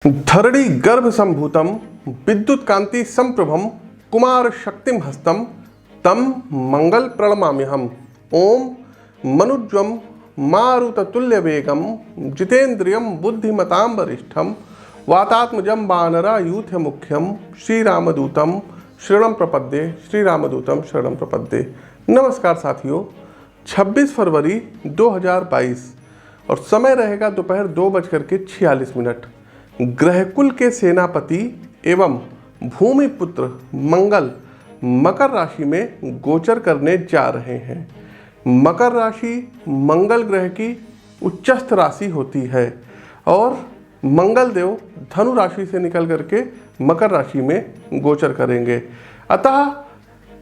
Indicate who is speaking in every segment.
Speaker 1: धरणी गर्भ संभूतम विद्युत कांति संप्रभम कुमार शक्तिम हस्तम तम मंगल प्रणमाम्यहम। ओम मनुज्वम मारुततुल्य वेगम जितेन्द्रियम बुद्धिमतां वरिष्ठम वातात्मजम वानरायूथ मुख्यम श्री रामदूतम शरणम प्रपद्ये। श्री रामदूतम शरणम प्रपद्ये। नमस्कार साथियों, 26 फरवरी 2022 और समय रहेगा दोपहर 2:46। ग्रहकुल के सेनापति एवं भूमिपुत्र मंगल मकर राशि में गोचर करने जा रहे हैं। मकर राशि मंगल ग्रह की उच्चस्थ राशि होती है और मंगल देव धनु राशि से निकल करके मकर राशि में गोचर करेंगे। अतः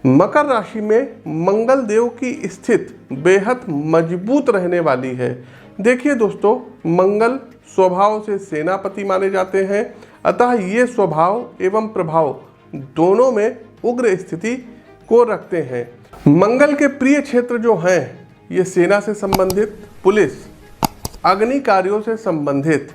Speaker 1: मकर राशि में मंगल देव की स्थिति बेहद मजबूत रहने वाली है। देखिए दोस्तों, मंगल स्वभाव से सेनापति माने जाते हैं, अतः ये स्वभाव एवं प्रभाव दोनों में उग्र स्थिति को रखते हैं। मंगल के प्रिय क्षेत्र जो हैं ये सेना से संबंधित, पुलिस, अग्नि कार्यों से संबंधित,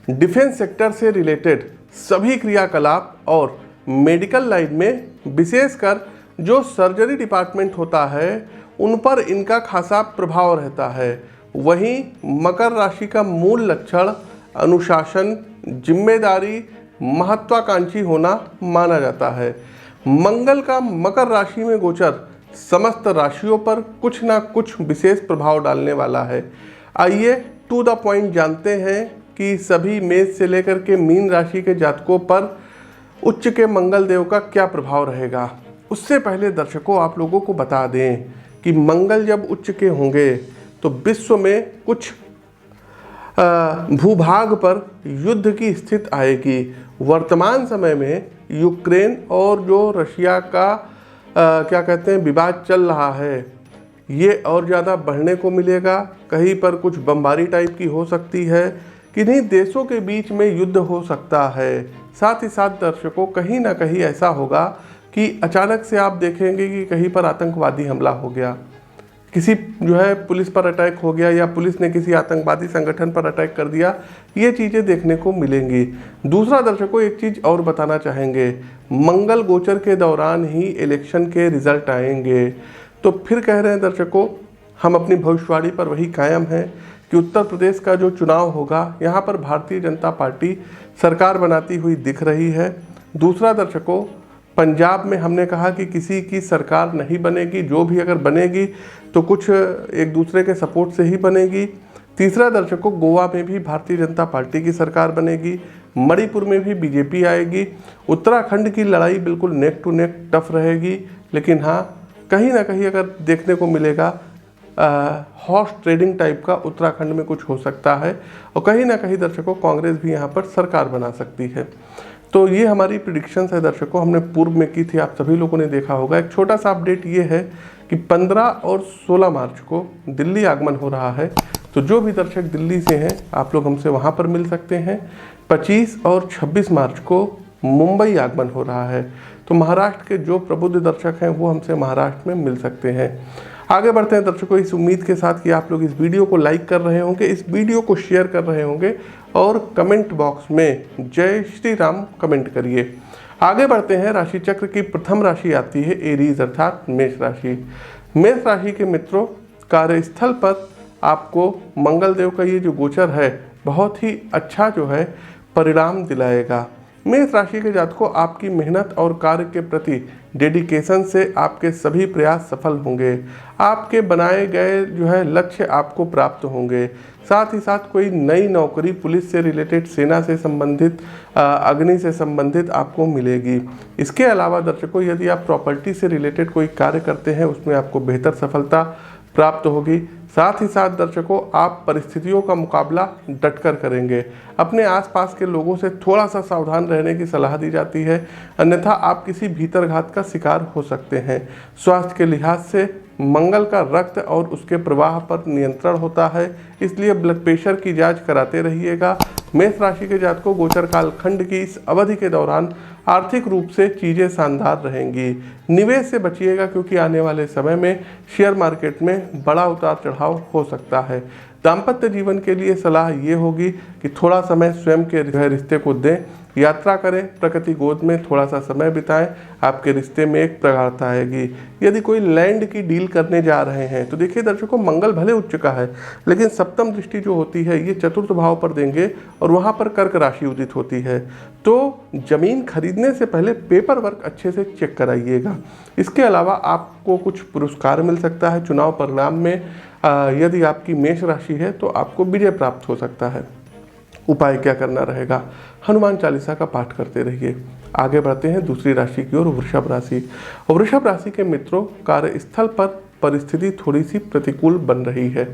Speaker 1: डिफेंस सेक्टर से रिलेटेड सभी क्रियाकलाप और मेडिकल लाइन में विशेषकर जो सर्जरी डिपार्टमेंट होता है उन पर इनका खासा प्रभाव रहता है। वहीं मकर राशि का मूल लक्षण अनुशासन, जिम्मेदारी, महत्वाकांक्षी होना माना जाता है। मंगल का मकर राशि में गोचर समस्त राशियों पर कुछ ना कुछ विशेष प्रभाव डालने वाला है। आइए टू द पॉइंट जानते हैं कि सभी मेष से लेकर के मीन राशि के जातकों पर उच्च के मंगल देव का क्या प्रभाव रहेगा। उससे पहले दर्शकों, आप लोगों को बता दें कि मंगल जब उच्च के होंगे तो विश्व में कुछ भूभाग पर युद्ध की स्थिति आएगी। वर्तमान समय में यूक्रेन और जो रशिया का क्या कहते हैं विवाद चल रहा है, ये और ज़्यादा बढ़ने को मिलेगा। कहीं पर कुछ बमबारी टाइप की हो सकती है, किन्हीं देशों के बीच में युद्ध हो सकता है। साथ ही साथ दर्शकों, कहीं ना कहीं ऐसा होगा कि अचानक से आप देखेंगे कि कहीं पर आतंकवादी हमला हो गया, किसी जो है पुलिस पर अटैक हो गया या पुलिस ने किसी आतंकवादी संगठन पर अटैक कर दिया। ये चीज़ें देखने को मिलेंगी। दूसरा दर्शकों, एक चीज़ और बताना चाहेंगे, मंगल गोचर के दौरान ही इलेक्शन के रिजल्ट आएंगे। तो फिर कह रहे हैं दर्शकों, हम अपनी भविष्यवाणी पर वही कायम हैं कि उत्तर प्रदेश का जो चुनाव होगा यहाँ पर भारतीय जनता पार्टी सरकार बनाती हुई दिख रही है। दूसरा दर्शकों, पंजाब में हमने कहा कि किसी की सरकार नहीं बनेगी, जो भी अगर बनेगी तो कुछ एक दूसरे के सपोर्ट से ही बनेगी। तीसरा दर्शकों, गोवा में भी भारतीय जनता पार्टी की सरकार बनेगी, मणिपुर में भी बीजेपी आएगी। उत्तराखंड की लड़ाई बिल्कुल नेक टू नेक टफ रहेगी, लेकिन हाँ, कहीं ना कहीं अगर देखने को मिलेगा हॉर्स ट्रेडिंग टाइप का उत्तराखंड में कुछ हो सकता है और कहीं ना कहीं दर्शकों कांग्रेस भी यहाँ पर सरकार बना सकती है। तो ये हमारी प्रिडिक्शंस है दर्शकों, हमने पूर्व में की थी, आप सभी लोगों ने देखा होगा। एक छोटा सा अपडेट ये है कि 15 और 16 मार्च को दिल्ली आगमन हो रहा है, तो जो भी दर्शक दिल्ली से हैं आप लोग हमसे वहाँ पर मिल सकते हैं। 25 और 26 मार्च को मुंबई आगमन हो रहा है, तो महाराष्ट्र के जो प्रबुद्ध दर्शक हैं वो हमसे महाराष्ट्र में मिल सकते हैं। आगे बढ़ते हैं दर्शकों, इस उम्मीद के साथ कि आप लोग इस वीडियो को लाइक कर रहे होंगे, इस वीडियो को शेयर कर रहे होंगे और कमेंट बॉक्स में जय श्री राम कमेंट करिए। आगे बढ़ते हैं, राशि चक्र की प्रथम राशि आती है एरीज अर्थात मेष राशि। मेष राशि के मित्रों, कार्यस्थल पर आपको मंगल देव का ये जो गोचर है बहुत ही अच्छा जो है परिणाम दिलाएगा। मेष राशि के जातकों, आपकी मेहनत और कार्य के प्रति डेडिकेशन से आपके सभी प्रयास सफल होंगे। आपके बनाए गए जो है लक्ष्य आपको प्राप्त होंगे। साथ ही साथ कोई नई नौकरी पुलिस से रिलेटेड, सेना से संबंधित, अग्नि से संबंधित आपको मिलेगी। इसके अलावा दर्शकों, यदि आप प्रॉपर्टी से रिलेटेड कोई कार्य करते हैं उसमें आपको बेहतर सफलता प्राप्त होगी। साथ ही साथ दर्शकों, आप परिस्थितियों का मुकाबला डटकर करेंगे। अपने आसपास के लोगों से थोड़ा सा सावधान रहने की सलाह दी जाती है, अन्यथा आप किसी भीतरघात का शिकार हो सकते हैं। स्वास्थ्य के लिहाज से मंगल का रक्त और उसके प्रवाह पर नियंत्रण होता है, इसलिए ब्लड प्रेशर की जांच कराते रहिएगा। मेष राशि के जातकों, गोचर कालखंड की इस अवधि के दौरान आर्थिक रूप से चीज़ें शानदार रहेंगी। निवेश से बचिएगा क्योंकि आने वाले समय में शेयर मार्केट में बड़ा उतार चढ़ाव हो सकता है। दाम्पत्य जीवन के लिए सलाह ये होगी कि थोड़ा समय स्वयं के रिश्ते को दें, यात्रा करें, प्रकृति गोद में थोड़ा सा समय बिताएं, आपके रिश्ते में एक प्रगाढ़ता आएगी। यदि कोई लैंड की डील करने जा रहे हैं तो देखिए दर्शकों, मंगल भले उच्च का है लेकिन सप्तम दृष्टि जो होती है ये चतुर्थ भाव पर देंगे और वहाँ पर कर्क राशि उदित होती है। तो जमीन खरीदने से पहले पेपर वर्क अच्छे से चेक कराइएगा। इसके अलावा आपको कुछ पुरस्कार मिल सकता है चुनाव परिणाम में। यदि आपकी मेष राशि है तो आपको विजय प्राप्त हो सकता है। उपाय क्या करना रहेगा? हनुमान चालीसा का पाठ करते रहिए। आगे बढ़ते हैं दूसरी राशि की ओर, वृषभ राशि। वृषभ राशि के मित्रों, कार्यस्थल पर परिस्थिति थोड़ी सी प्रतिकूल बन रही है।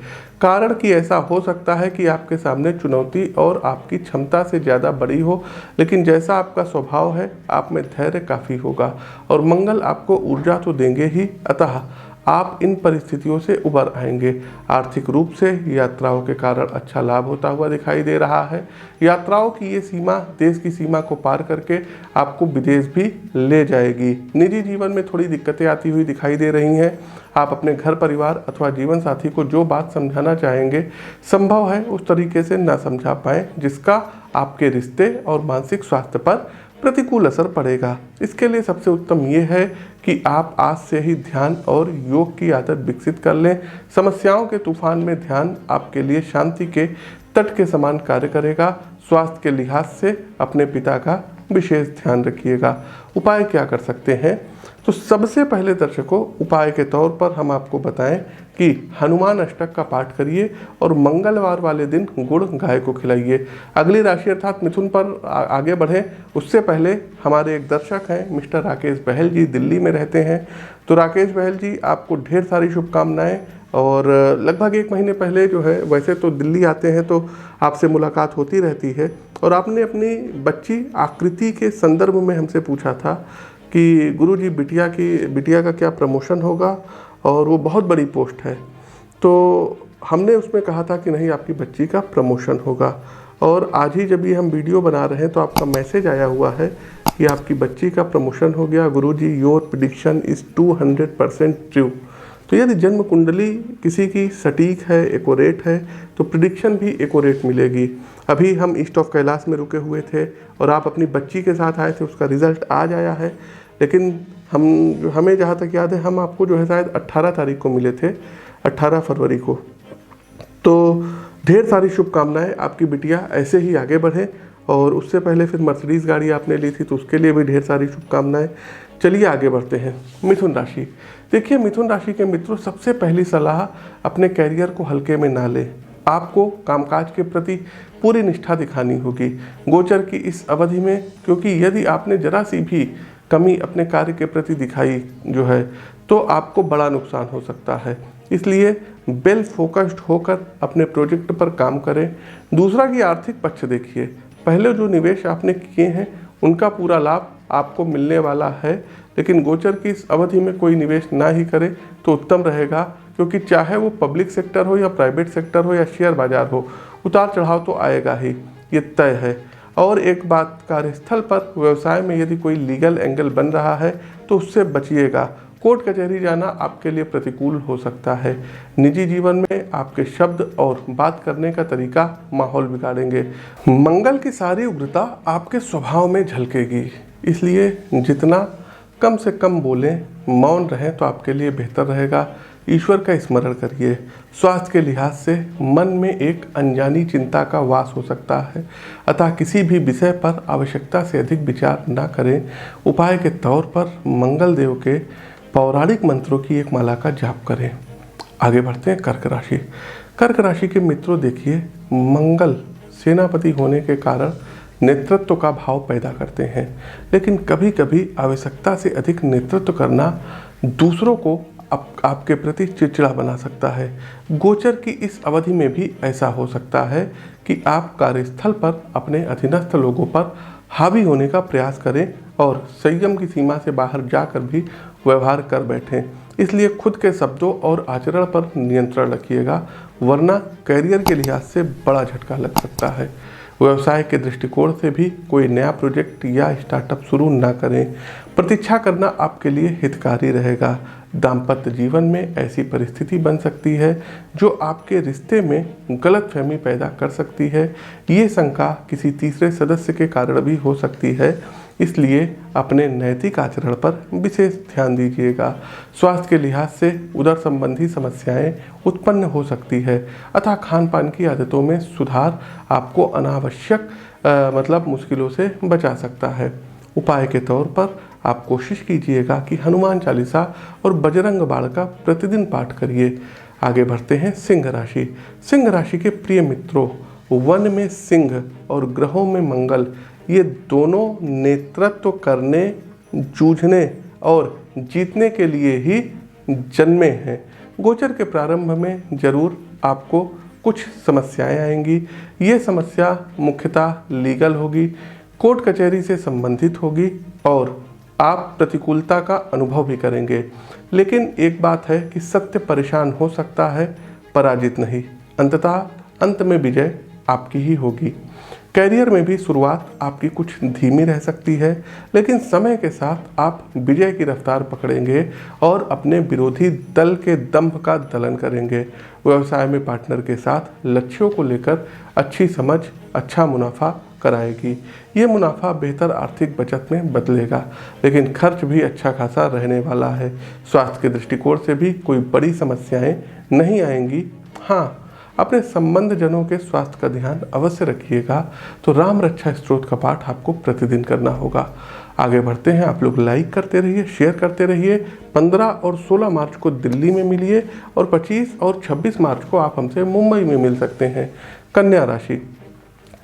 Speaker 1: कारण कि ऐसा हो सकता है कि आपके सामने चुनौती और आपकी क्षमता से ज़्यादा बड़ी हो, लेकिन जैसा आपका स्वभाव है आप में धैर्य काफ़ी होगा और मंगल आपको ऊर्जा तो देंगे ही, अतः आप इन परिस्थितियों से उबर आएंगे। आर्थिक रूप से यात्राओं के कारण अच्छा लाभ होता हुआ दिखाई दे रहा है। यात्राओं की ये सीमा देश की सीमा को पार करके आपको विदेश भी ले जाएगी। निजी जीवन में थोड़ी दिक्कतें आती हुई दिखाई दे रही हैं। आप अपने घर परिवार अथवा जीवन साथी को जो बात समझाना चाहेंगे संभव है उस तरीके से ना समझा पाएँ, जिसका आपके रिश्ते और मानसिक स्वास्थ्य पर प्रतिकूल असर पड़ेगा। इसके लिए सबसे उत्तम ये है कि आप आज से ही ध्यान और योग की आदत विकसित कर लें। समस्याओं के तूफान में ध्यान आपके लिए शांति के तट के समान कार्य करेगा। स्वास्थ्य के लिहाज से अपने पिता का विशेष ध्यान रखिएगा। उपाय क्या कर सकते हैं? तो सबसे पहले दर्शकों, उपाय के तौर पर हम आपको बताएं कि हनुमान अष्टक का पाठ करिए और मंगलवार वाले दिन गुड़ गाय को खिलाइए। अगली राशि अर्थात मिथुन पर आगे बढ़ें उससे पहले हमारे एक दर्शक हैं मिस्टर राकेश बहल जी, दिल्ली में रहते हैं। तो राकेश बहल जी, आपको ढेर सारी शुभकामनाएं। और लगभग 1 महीने पहले जो है, वैसे तो दिल्ली आते हैं तो आपसे मुलाकात होती रहती है, और आपने अपनी बच्ची आकृति के संदर्भ में हमसे पूछा था कि गुरुजी बिटिया का क्या प्रमोशन होगा, और वो बहुत बड़ी पोस्ट है। तो हमने उसमें कहा था कि नहीं, आपकी बच्ची का प्रमोशन होगा। और आज ही जब ये हम वीडियो बना रहे हैं तो आपका मैसेज आया हुआ है कि आपकी बच्ची का प्रमोशन हो गया। गुरुजी, योर प्रेडिक्शन इज़ 200% ट्रू। तो यदि जन्म कुंडली किसी की सटीक है, एक्यूरेट है, तो प्रेडिक्शन भी एक्यूरेट मिलेगी। अभी हम ईस्ट ऑफ कैलाश में रुके हुए थे और आप अपनी बच्ची के साथ आए थे, उसका रिज़ल्ट आज आया है। लेकिन हमें जहाँ तक याद है, हम आपको जो है शायद 18 तारीख को मिले थे, 18 फरवरी को। तो ढेर सारी शुभकामनाएं, आपकी बिटिया ऐसे ही आगे बढ़े। और उससे पहले फिर मर्सिडीज़ गाड़ी आपने ली थी तो उसके लिए भी ढेर सारी शुभकामनाएं। चलिए आगे बढ़ते हैं। मिथुन राशि। देखिए, मिथुन राशि के मित्रों, सबसे पहली सलाह, अपने कैरियर को हल्के में ना लें। आपको कामकाज के प्रति पूरी निष्ठा दिखानी होगी गोचर की इस अवधि में, क्योंकि यदि आपने जरा सी भी कमी अपने कार्य के प्रति दिखाई जो है तो आपको बड़ा नुकसान हो सकता है। इसलिए वेल फोकस्ड होकर अपने प्रोजेक्ट पर काम करें। दूसरा कि आर्थिक पक्ष देखिए, पहले जो निवेश आपने किए हैं उनका पूरा लाभ आपको मिलने वाला है, लेकिन गोचर की इस अवधि में कोई निवेश ना ही करे तो उत्तम रहेगा, क्योंकि चाहे वो पब्लिक सेक्टर हो या प्राइवेट सेक्टर हो या शेयर बाजार हो, उतार चढ़ाव तो आएगा ही, ये तय है। और एक बात, कार्यस्थल पर व्यवसाय में यदि कोई लीगल एंगल बन रहा है तो उससे बचिएगा। कोर्ट कचहरी जाना आपके लिए प्रतिकूल हो सकता है। निजी जीवन में आपके शब्द और बात करने का तरीका माहौल बिगाड़ेंगे। मंगल की सारी उग्रता आपके स्वभाव में झलकेगी, इसलिए जितना कम से कम बोलें, मौन रहें तो आपके लिए बेहतर रहेगा। ईश्वर का स्मरण करिए। स्वास्थ्य के लिहाज से मन में एक अनजानी चिंता का वास हो सकता है, अतः किसी भी विषय पर आवश्यकता से अधिक विचार न करें। उपाय के तौर पर मंगल देव के पौराणिक मंत्रों की एक माला का जाप करें। आगे बढ़ते हैं कर्क राशि। कर्क राशि के मित्रों, देखिए, मंगल सेनापति होने के कारण नेतृत्व का भाव पैदा करते हैं, लेकिन कभी कभी आवश्यकता से अधिक नेतृत्व करना दूसरों को आपके प्रति चिड़चिड़ा बना सकता है। गोचर की इस अवधि में भी ऐसा हो सकता है कि आप कार्यस्थल पर अपने अधीनस्थ लोगों पर हावी होने का प्रयास करें और संयम की सीमा से बाहर जाकर भी व्यवहार कर बैठें। इसलिए खुद के शब्दों और आचरण पर नियंत्रण रखिएगा, वरना कैरियर के लिहाज से बड़ा झटका लग सकता है। व्यवसाय के दृष्टिकोण से भी कोई नया प्रोजेक्ट या स्टार्टअप शुरू ना करें। प्रतीक्षा करना आपके लिए हितकारी रहेगा। दाम्पत्य जीवन में ऐसी परिस्थिति बन सकती है जो आपके रिश्ते में गलतफहमी पैदा कर सकती है। ये शंका किसी तीसरे सदस्य के कारण भी हो सकती है, इसलिए अपने नैतिक आचरण पर विशेष ध्यान दीजिएगा। स्वास्थ्य के लिहाज से उदर संबंधी समस्याएं उत्पन्न हो सकती है, अतः खान पान की आदतों में सुधार आपको अनावश्यक मुश्किलों से बचा सकता है। उपाय के तौर पर आप कोशिश कीजिएगा कि हनुमान चालीसा और बजरंग बाण का प्रतिदिन पाठ करिए। आगे बढ़ते हैं सिंह राशि। सिंह राशि के प्रिय मित्रों, वन में सिंह और ग्रहों में मंगल, ये दोनों नेतृत्व करने, जूझने और जीतने के लिए ही जन्मे हैं। गोचर के प्रारंभ में जरूर आपको कुछ समस्याएं आएंगी। ये समस्या मुख्यतः लीगल होगी, कोर्ट कचहरी से संबंधित होगी और आप प्रतिकूलता का अनुभव भी करेंगे। लेकिन एक बात है कि सत्य परेशान हो सकता है, पराजित नहीं। अंततः अंत में विजय आपकी ही होगी। कैरियर में भी शुरुआत आपकी कुछ धीमी रह सकती है, लेकिन समय के साथ आप विजय की रफ्तार पकड़ेंगे और अपने विरोधी दल के दंभ का दलन करेंगे। व्यवसाय में पार्टनर के साथ लक्ष्यों को लेकर अच्छी समझ अच्छा मुनाफा कराएगी। ये मुनाफा बेहतर आर्थिक बचत में बदलेगा, लेकिन खर्च भी अच्छा खासा रहने वाला है। स्वास्थ्य के दृष्टिकोण से भी कोई बड़ी समस्याएं नहीं आएंगी। हाँ, अपने संबंधजनों के स्वास्थ्य का ध्यान अवश्य रखिएगा। तो राम रक्षा स्तोत्र का पाठ आपको प्रतिदिन करना होगा। आगे बढ़ते हैं। आप लोग लाइक करते रहिए, शेयर करते रहिए। 15 और 16 मार्च को दिल्ली में मिलिए और 25 और 26 मार्च को आप हमसे मुंबई में मिल सकते हैं। कन्या राशि।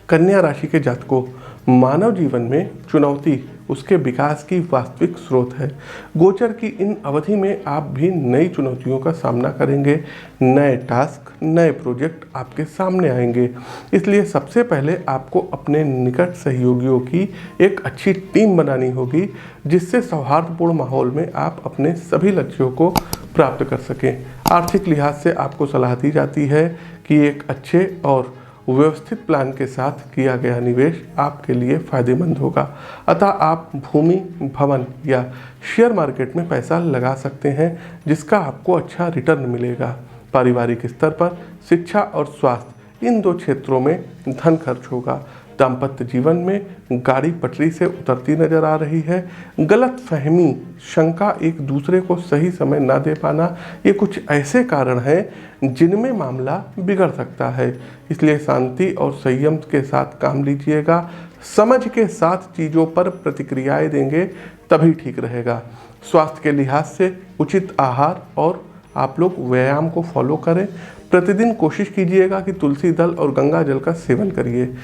Speaker 1: कन्या राशि के जातकों, मानव जीवन में चुनौती उसके विकास की वास्तविक स्रोत है। गोचर की इन अवधि में आप भी नई चुनौतियों का सामना करेंगे। नए टास्क, नए प्रोजेक्ट आपके सामने आएंगे। इसलिए सबसे पहले आपको अपने निकट सहयोगियों की एक अच्छी टीम बनानी होगी, जिससे सौहार्दपूर्ण माहौल में आप अपने सभी लक्ष्यों को प्राप्त कर सकें। आर्थिक लिहाज से आपको सलाह दी जाती है कि एक अच्छे और व्यवस्थित प्लान के साथ किया गया निवेश आपके लिए फायदेमंद होगा। अतः आप भूमि, भवन या शेयर मार्केट में पैसा लगा सकते हैं, जिसका आपको अच्छा रिटर्न मिलेगा। पारिवारिक स्तर पर शिक्षा और स्वास्थ्य, इन दो क्षेत्रों में धन खर्च होगा। दाम्पत्य जीवन में गाड़ी पटरी से उतरती नजर आ रही है। गलत फहमी, शंका, एक दूसरे को सही समय ना दे पाना, ये कुछ ऐसे कारण हैं जिनमें मामला बिगड़ सकता है। इसलिए शांति और संयम के साथ काम लीजिएगा। समझ के साथ चीज़ों पर प्रतिक्रियाएं देंगे तभी ठीक रहेगा। स्वास्थ्य के लिहाज से उचित आहार और आप लोग व्यायाम को फॉलो करें। प्रतिदिन कोशिश कीजिएगा कि तुलसी दल और गंगा जल का सेवन करिए।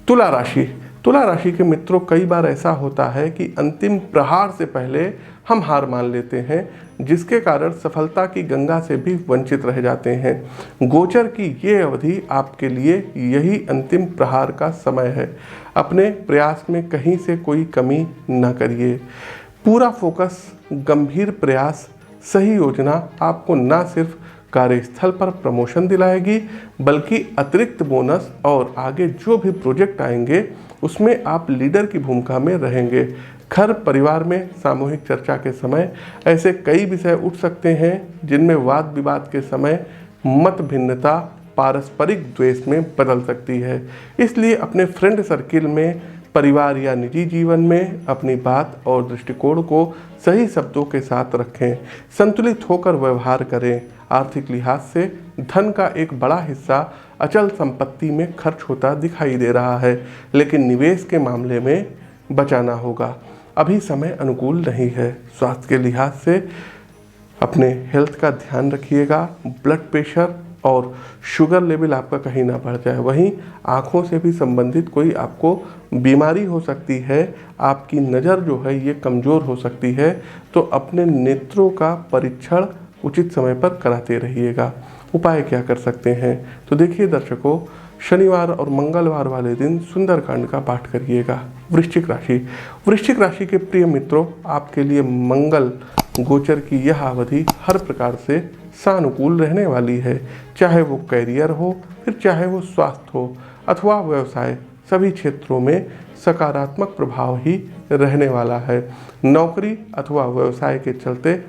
Speaker 1: तुला राशि। तुला राशि के मित्रों, कई बार ऐसा होता है कि अंतिम प्रहार से पहले हम हार मान लेते हैं, जिसके कारण सफलता की गंगा से भी वंचित रह जाते हैं। गोचर की ये अवधि आपके लिए यही अंतिम प्रहार का समय है। अपने प्रयास में कहीं से कोई कमी न करिए। पूरा फोकस, गंभीर प्रयास, सही योजना आपको न सिर्फ कार्यस्थल पर प्रमोशन दिलाएगी, बल्कि अतिरिक्त बोनस और आगे जो भी प्रोजेक्ट आएंगे उसमें आप लीडर की भूमिका में रहेंगे। घर परिवार में सामूहिक चर्चा के समय ऐसे कई विषय उठ सकते हैं जिनमें वाद विवाद के समय मत भिन्नता पारस्परिक द्वेष में बदल सकती है। इसलिए अपने फ्रेंड सर्किल में, परिवार या निजी जीवन में अपनी बात और दृष्टिकोण को सही शब्दों के साथ रखें। संतुलित होकर व्यवहार करें। आर्थिक लिहाज से धन का एक बड़ा हिस्सा अचल संपत्ति में खर्च होता दिखाई दे रहा है, लेकिन निवेश के मामले में बचाना होगा। अभी समय अनुकूल नहीं है। स्वास्थ्य के लिहाज से अपने हेल्थ का ध्यान रखिएगा। ब्लड प्रेशर और शुगर लेवल आपका कहीं ना बढ़ जाए। वहीं आँखों से भी संबंधित कोई आपको बीमारी हो सकती है। आपकी नज़र जो है ये कमज़ोर हो सकती है, तो अपने नेत्रों का परीक्षण उचित समय पर कराते रहिएगा। उपाय क्या कर सकते हैं? तो देखिए दर्शकों, शनिवार और मंगलवार वाले दिन सुंदरकांड का पाठ करिएगा। वृश्चिक राशि। वृश्चिक राशि के प्रिय मित्रों, आपके लिए मंगल गोचर की यह अवधि हर प्रकार से सानुकूल रहने वाली है। चाहे वो कैरियर हो, फिर चाहे वो स्वास्थ्य हो अथवा व्यवसाय, सभी क्षेत्रों में सकारात्मक प्रभाव ही रहने वाला है। नौकरी अथवा व्यवसाय के चलते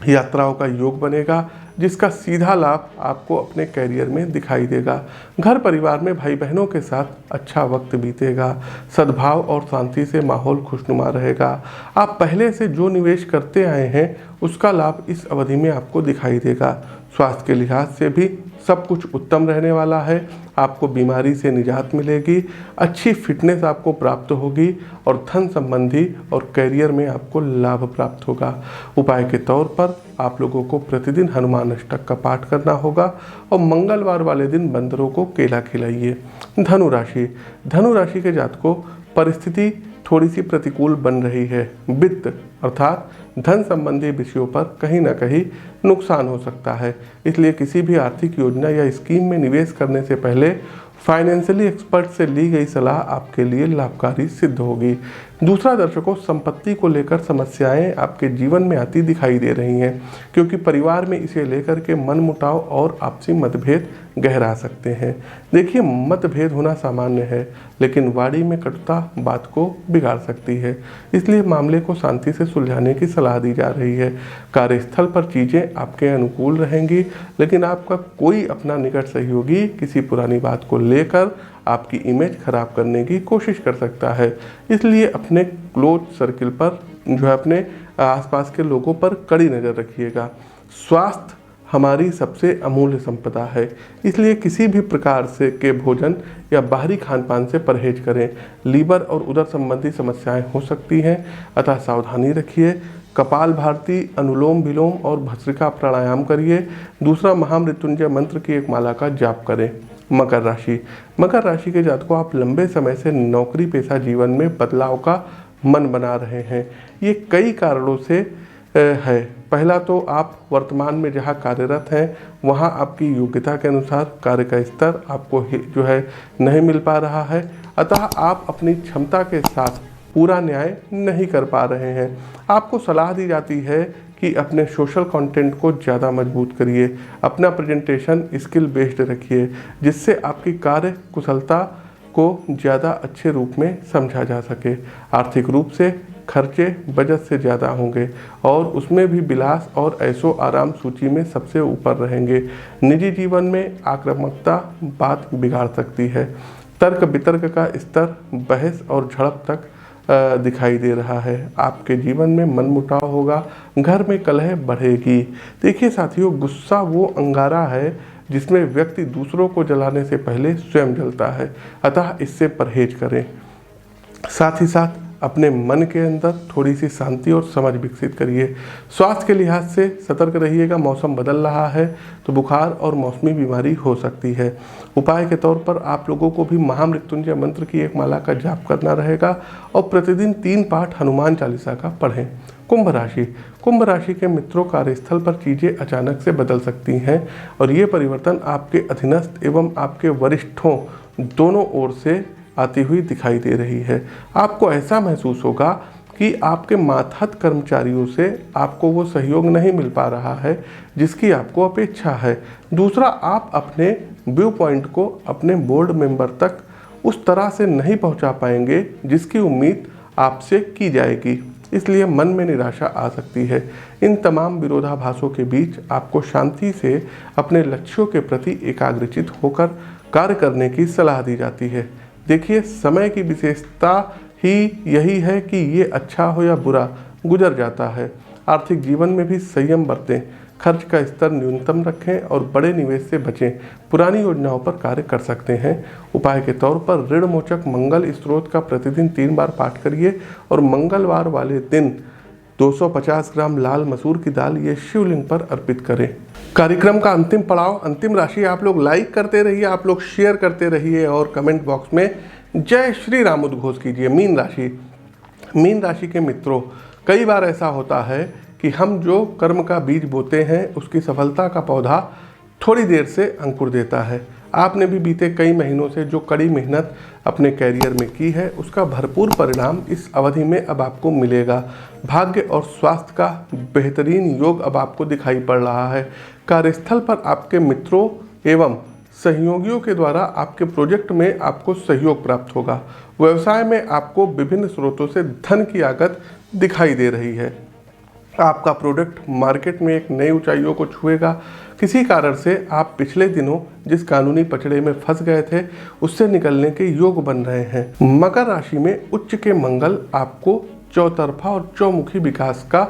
Speaker 1: यात्राओं का योग बनेगा, जिसका सीधा लाभ आपको अपने करियर में दिखाई देगा। घर परिवार में भाई बहनों के साथ अच्छा वक्त बीतेगा। सद्भाव और शांति से माहौल खुशनुमा रहेगा। आप पहले से जो निवेश करते आए हैं उसका लाभ इस अवधि में आपको दिखाई देगा। स्वास्थ्य के लिहाज से भी सब कुछ उत्तम रहने वाला है। आपको बीमारी से निजात मिलेगी, अच्छी फिटनेस आपको प्राप्त होगी और धन संबंधी और करियर में आपको लाभ प्राप्त होगा। उपाय के तौर पर आप लोगों को प्रतिदिन हनुमान अष्टक का पाठ करना होगा और मंगलवार वाले दिन बंदरों को केला खिलाइए। धनु राशि के जातकों, परिस्थिति थोड़ी सी प्रतिकूल बन रही है। वित्त अर्थात धन संबंधी विषयों पर कहीं ना कहीं नुकसान हो सकता है, इसलिए किसी भी आर्थिक योजना या स्कीम में निवेश करने से पहले फाइनेंशियली एक्सपर्ट से ली गई सलाह आपके लिए लाभकारी सिद्ध होगी। दूसरा दर्शकों, संपत्ति को लेकर समस्याएं आपके जीवन में आती दिखाई दे रही हैं, क्योंकि परिवार में इसे लेकर के मनमुटाव और आपसी मतभेद गहरा सकते हैं। देखिए, मतभेद होना सामान्य है, लेकिन वाणी में कटुता बात को बिगाड़ सकती है, इसलिए मामले को शांति से सुलझाने की सलाह दी जा रही है। कार्यस्थल पर चीज़ें आपके अनुकूल रहेंगी, लेकिन आपका कोई अपना निकट सहयोगी किसी पुरानी बात को लेकर आपकी इमेज खराब करने की कोशिश कर सकता है, इसलिए अपने क्लोज सर्किल पर अपने आसपास के लोगों पर कड़ी नज़र रखिएगा। स्वास्थ्य हमारी सबसे अमूल्य संपदा है, इसलिए किसी भी प्रकार से के भोजन या बाहरी खान पान से परहेज करें। लीवर और उदर संबंधी समस्याएं हो सकती हैं, अतः सावधानी रखिए। कपाल भारती, अनुलोम विलोम और भस्त्रिका प्राणायाम करिए। दूसरा, महामृत्युंजय मंत्र की एक माला का जाप करें। मकर राशि के जातकों, आप लंबे समय से नौकरी पेशा जीवन में बदलाव का मन बना रहे हैं। ये कई कारणों से है। पहला तो आप वर्तमान में जहाँ कार्यरत हैं वहाँ आपकी योग्यता के अनुसार कार्य का स्तर आपको नहीं मिल पा रहा है, अतः आप अपनी क्षमता के साथ पूरा न्याय नहीं कर पा रहे हैं। आपको सलाह दी जाती है कि अपने सोशल कंटेंट को ज़्यादा मजबूत करिए, अपना प्रेजेंटेशन स्किल बेस्ड रखिए, जिससे आपकी कार्य कुशलता को ज़्यादा अच्छे रूप में समझा जा सके। आर्थिक रूप से खर्चे बजट से ज़्यादा होंगे और उसमें भी विलास और ऐशो आराम सूची में सबसे ऊपर रहेंगे। निजी जीवन में आक्रामकता बात बिगाड़ सकती है। तर्क वितर्क का स्तर बहस और झड़प तक दिखाई दे रहा है। आपके जीवन में मनमुटाव होगा, घर में कलह बढ़ेगी। देखिए साथियों, गुस्सा वो अंगारा है जिसमें व्यक्ति दूसरों को जलाने से पहले स्वयं जलता है, अतः इससे परहेज करें। साथ ही साथ अपने मन के अंदर थोड़ी सी शांति और समझ विकसित करिए। स्वास्थ्य के लिहाज से सतर्क रहिएगा। मौसम बदल रहा है तो बुखार और मौसमी बीमारी हो सकती है। उपाय के तौर पर आप लोगों को भी महामृत्युंजय मंत्र की एक माला का जाप करना रहेगा और प्रतिदिन 3 पाठ हनुमान चालीसा का पढ़ें। कुंभ राशि के मित्रों, कार्यस्थल पर चीज़ें अचानक से बदल सकती हैं और ये परिवर्तन आपके अधीनस्थ एवं आपके वरिष्ठों दोनों ओर से आती हुई दिखाई दे रही है। आपको ऐसा महसूस होगा कि आपके मातहत कर्मचारियों से आपको वो सहयोग नहीं मिल पा रहा है जिसकी आपको अपेक्षा है। दूसरा, आप अपने व्यू पॉइंट को अपने बोर्ड मेंबर तक उस तरह से नहीं पहुंचा पाएंगे जिसकी उम्मीद आपसे की जाएगी, इसलिए मन में निराशा आ सकती है। इन तमाम विरोधाभासों के बीच आपको शांति से अपने लक्ष्यों के प्रति एकाग्रचित होकर कार्य करने की सलाह दी जाती है। देखिए, समय की विशेषता ही यही है कि ये अच्छा हो या बुरा गुजर जाता है। आर्थिक जीवन में भी संयम बरतें, खर्च का स्तर न्यूनतम रखें और बड़े निवेश से बचें। पुरानी योजनाओं पर कार्य कर सकते हैं। उपाय के तौर पर ऋण मोचक मंगल स्त्रोत का प्रतिदिन 3 बार पाठ करिए और मंगलवार वाले दिन 250 ग्राम लाल मसूर की दाल ये शिवलिंग पर अर्पित करें। कार्यक्रम का अंतिम पड़ाव, अंतिम राशि। आप लोग लाइक करते रहिए, आप लोग शेयर करते रहिए और कमेंट बॉक्स में जय श्री राम उद्घोष कीजिए। मीन राशि के मित्रों, कई बार ऐसा होता है कि हम जो कर्म का बीज बोते हैं उसकी सफलता का पौधा थोड़ी देर से अंकुर देता है। आपने भी बीते कई महीनों से जो कड़ी मेहनत अपने कैरियर में की है उसका भरपूर परिणाम इस अवधि में अब आपको मिलेगा। भाग्य और स्वास्थ्य का बेहतरीन योग अब आपको दिखाई पड़ रहा है। कार्यस्थल पर आपके मित्रों एवं सहयोगियों के द्वारा आपके प्रोजेक्ट में आपको सहयोग प्राप्त होगा। व्यवसाय में आपको विभिन्न स्रोतों से धन की आगत दिखाई दे रही है। आपका प्रोडक्ट मार्केट में एक नई ऊंचाइयों को छुएगा। किसी कारण से आप पिछले दिनों जिस कानूनी पचड़े में फंस गए थे उससे निकलने के योग बन रहे हैं। मकर राशि में उच्च के मंगल आपको चौतरफा और चौमुखी विकास का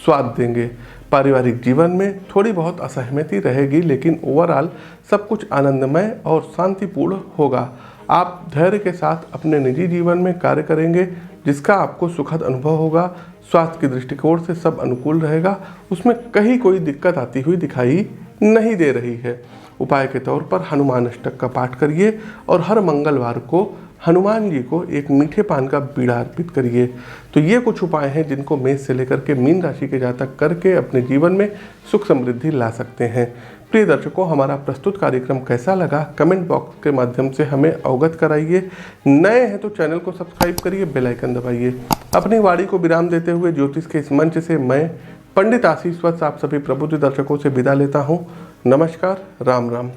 Speaker 1: स्वाद देंगे। पारिवारिक जीवन में थोड़ी बहुत असहमति रहेगी, लेकिन ओवरऑल सब कुछ आनंदमय और शांतिपूर्ण होगा। आप धैर्य के साथ अपने निजी जीवन में कार्य करेंगे जिसका आपको सुखद अनुभव होगा। स्वास्थ्य की दृष्टिकोण से सब अनुकूल रहेगा, उसमें कहीं कोई दिक्कत आती हुई दिखाई नहीं दे रही है। उपाय के तौर पर हनुमान अष्टक का पाठ करिए और हर मंगलवार को हनुमान जी को एक मीठे पान का बीड़ा अर्पित करिए। तो ये कुछ उपाय हैं जिनको मेष से लेकर के मीन राशि के जातक करके अपने जीवन में सुख समृद्धि ला सकते हैं। प्रिय दर्शकों, हमारा प्रस्तुत कार्यक्रम कैसा लगा कमेंट बॉक्स के माध्यम से हमें अवगत कराइए। नए हैं तो चैनल को सब्सक्राइब करिए, बेल आइकन दबाइए। अपनी वाणी को विराम देते हुए ज्योतिष के इस मंच से मैं पंडित आशीष वत्स आप सभी प्रबुद्ध दर्शकों से विदा लेता हूँ। नमस्कार, राम राम।